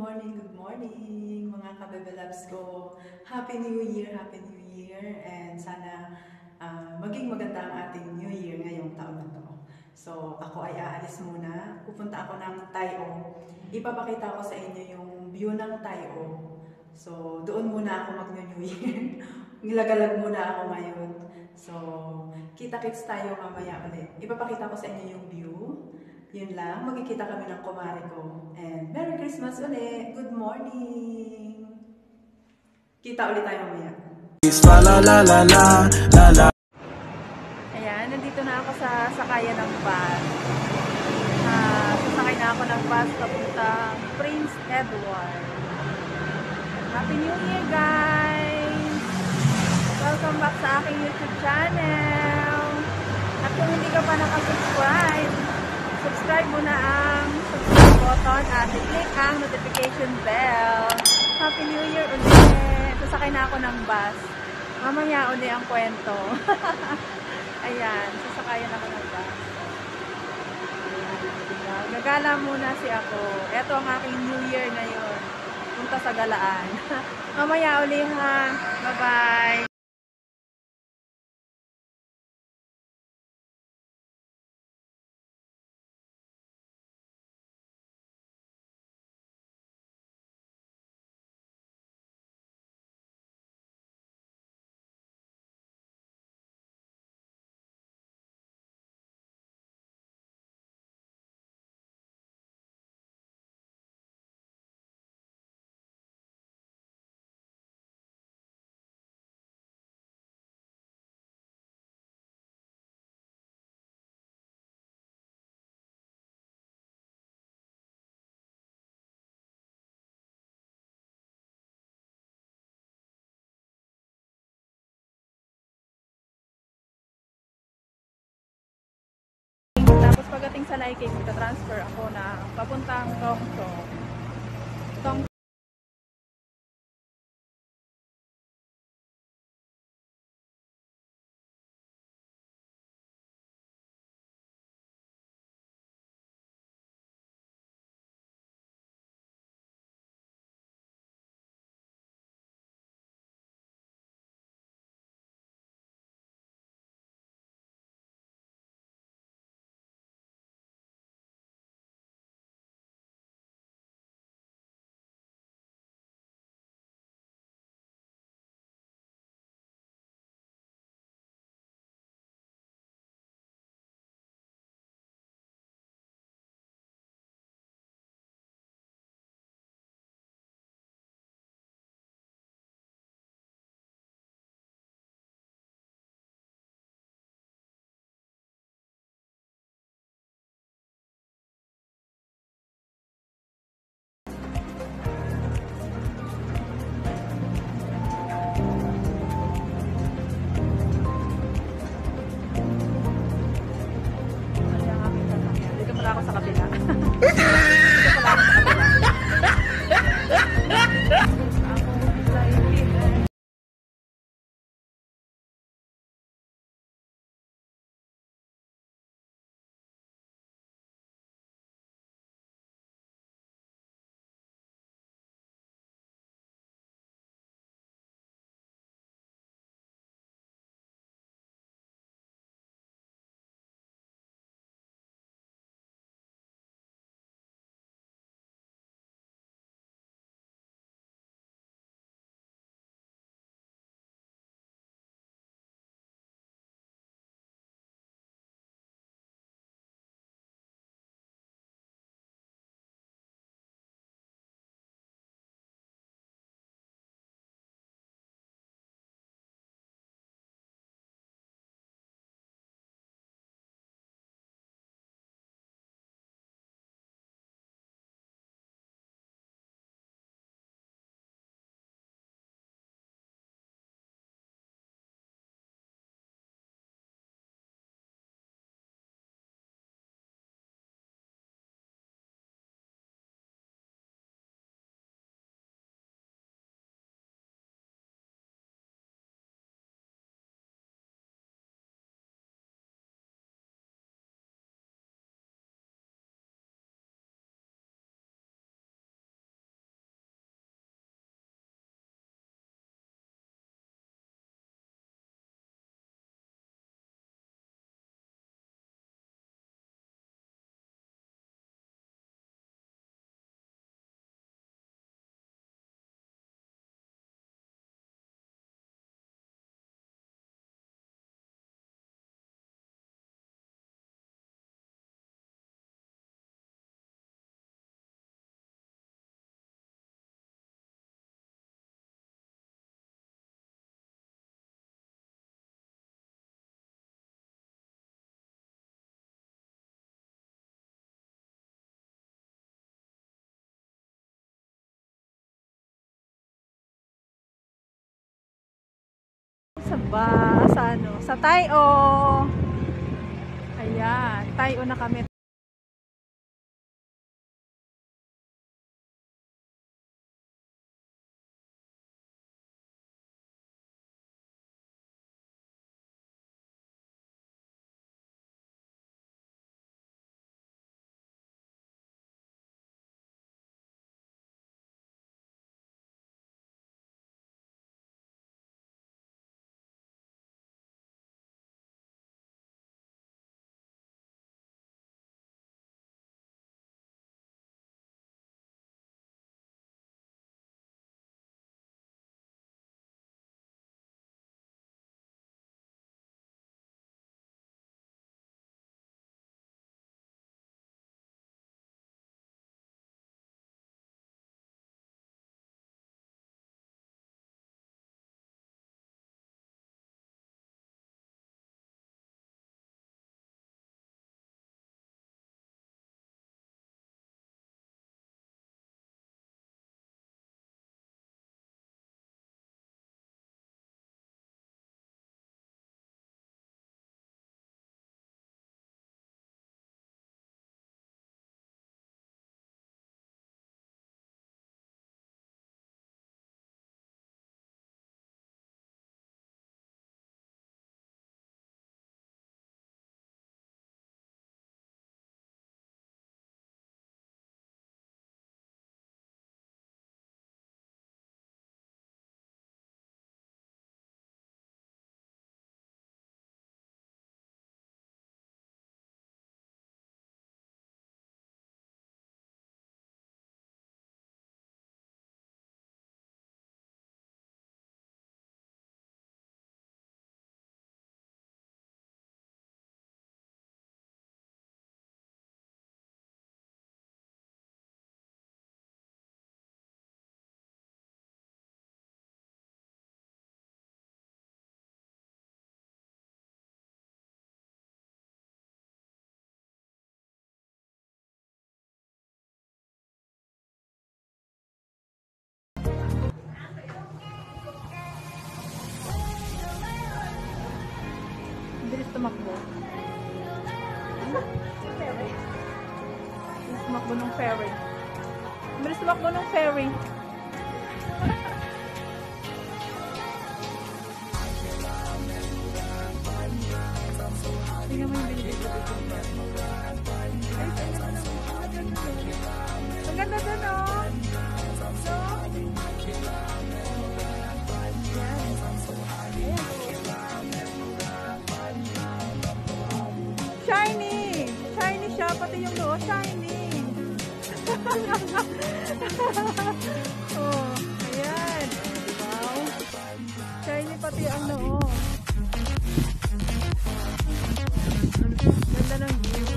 good morning mga kabebe loves ko. Happy New Year, Happy New Year. And sana maging maganda ang ating New Year ngayong taon na to. So ako ay aalis muna. Pupunta ako ng Tayo. Ipapakita ko sa inyo yung view ng Tayo. So doon muna ako mag-New Year. Nilagalag muna ako ngayon. So kita-kits tayo mamaya ulit. Ipapakita ko sa inyo yung view. Yun lang, magkikita kami ng kumare ko. And Merry Christmas ulit! Good morning! Kita ulit tayo mamaya. Ayan, nandito na ako sa sakayan ng bus. Sasakay na ako ng bus papuntang Prince Edward. Happy New Year, guys! Welcome back sa aking YouTube channel. At kung hindi ka pa nakasubscribe, subscribe mo na ang subscribe button at i-click ang notification bell. Happy New Year ulit! Sasakay na ako ng bus. Mamaya ulit ang kwento. Ayan, sasakayan ako ng bus. Gagala muna si ako. Ito ang aking New Year ngayon. Punta sa galaan. Mamaya ulit ha. Bye-bye! Tapos pagdating sa Laikig, magta-transfer ako na papuntang Tongtong. ba? Sa ano? Sa Tayo. Ayan, Tayo na kami. Bilis tumakbo. Bilis tumakbo ng ferry. Bilis tumakbo ng ferry. Tingnan mo yung binibigay. Ang ganda dun, oh. Shiny! Shiny siya, pati yung noo, shiny! Oh, ayan. Wow. Shiny pati ang noo. Ganda ng view.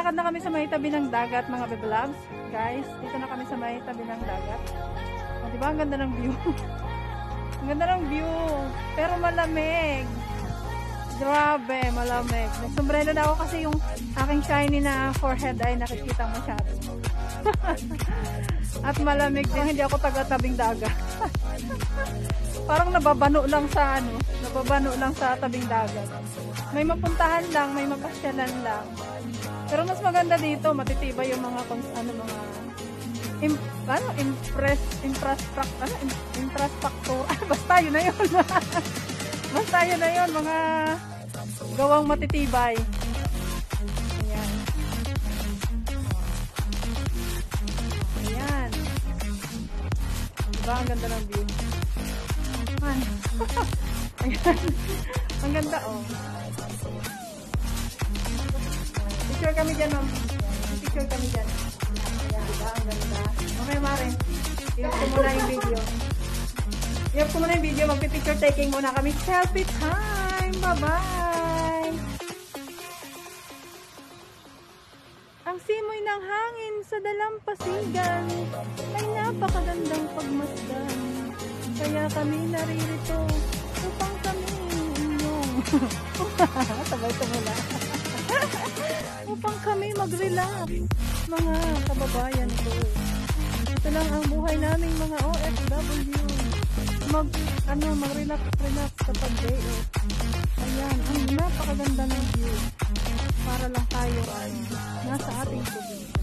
Naglalakad na kami sa may tabi ng dagat, mga bebelabs. Guys, dito na kami sa may tabi ng dagat. O, diba? Ang ganda ng view. Ang ganda ng view. Pero malamig. Grabe, malamig. Nagsombrero na ako kasi yung aking shiny na forehead ay nakikita masyado. At malamig din. Hindi ako taga-tabing dagat. Parang nababano lang sa nababano lang sa tabing dagat. May mapuntahan lang, may mapasyalan lang. Pero mas maganda dito, matitibay yung mga infrastructure. Basta yun na yun. Basta yun na yun, mga gawang matitibay. Ayan. Ayan. Diba, ang ganda ng view. Ay. Ayan. Ang ganda, oh. Picture kami dyan, ma'am. Picture kami dyan. Ayan, diba? Ang ganda. Okay, Mare. I-off ko muna yung video. I-off ko muna yung video. Magpipicture taking muna kami. Selfie time! Bye-bye! Ang simoy ng hangin sa dalampasigan ay napakagandang pagmasdan. Kaya kami naririto upang kami inyong sabay tumula. Upang kami mag-relax, mga kababayan ko. Ito lang ang buhay naming mga OFW. Mag-relax kapag day off. Ayan, ang napakaganda ng view. Para lang tayo ay nasa ating probinsya.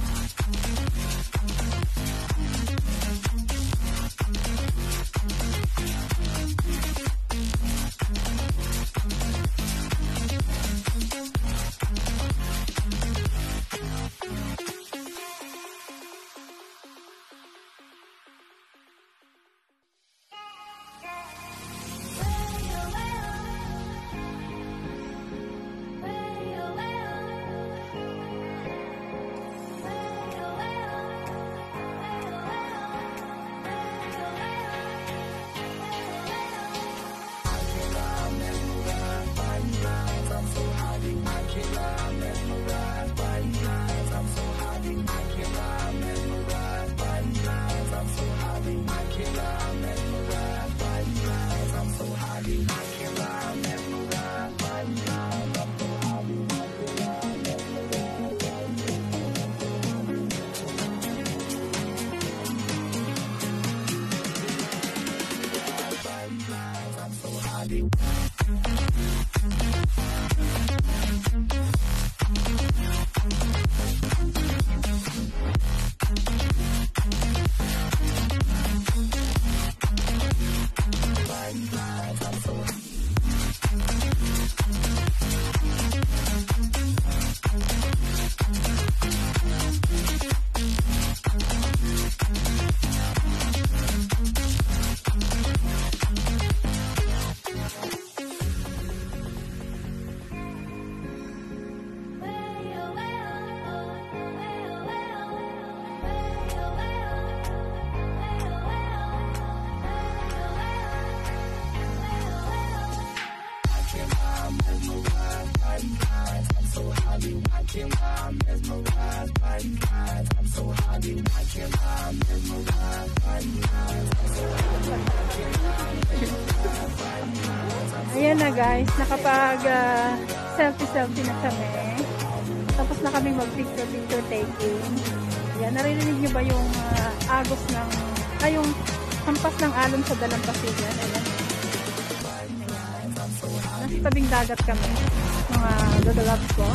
Ayan na guys, nakapag selfie na kami. Tapos na kami mag-picture taking. Ayan, naririnig nyo ba yung agos ng, yung hampas ng alon sa dalampasigan? Ayan. Nasa tabing dagat kami, mga dodolabs ko.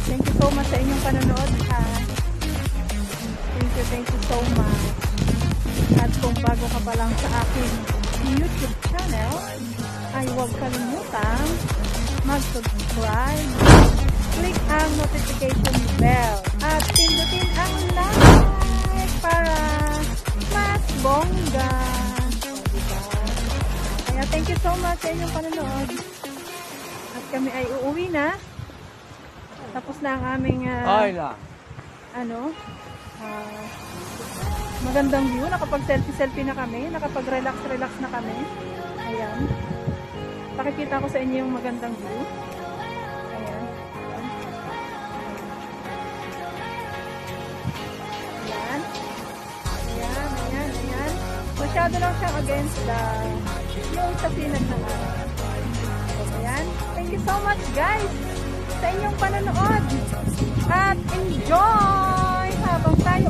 Thank you so much sa inyong panonood. Thank you so much. At kung bago ka pa lang sa aking YouTube channel, ay huwag kalimutang mag-subscribe, click ang notification bell, at pindutin ang like para mas bongga. Diba? Kaya thank you so much sa inyong panonood. At kami ay uuwi na. Tapos na ang aming magandang view. Nakapag-selfie na kami. Nakapag-relax na kami. Ayan. Pakikita ko sa inyo yung magandang view. Ayan. masyado lang siyang against yung sa sinag ng araw. So, ayan. Thank you so much guys sa inyong panonood. At enjoy habang tayo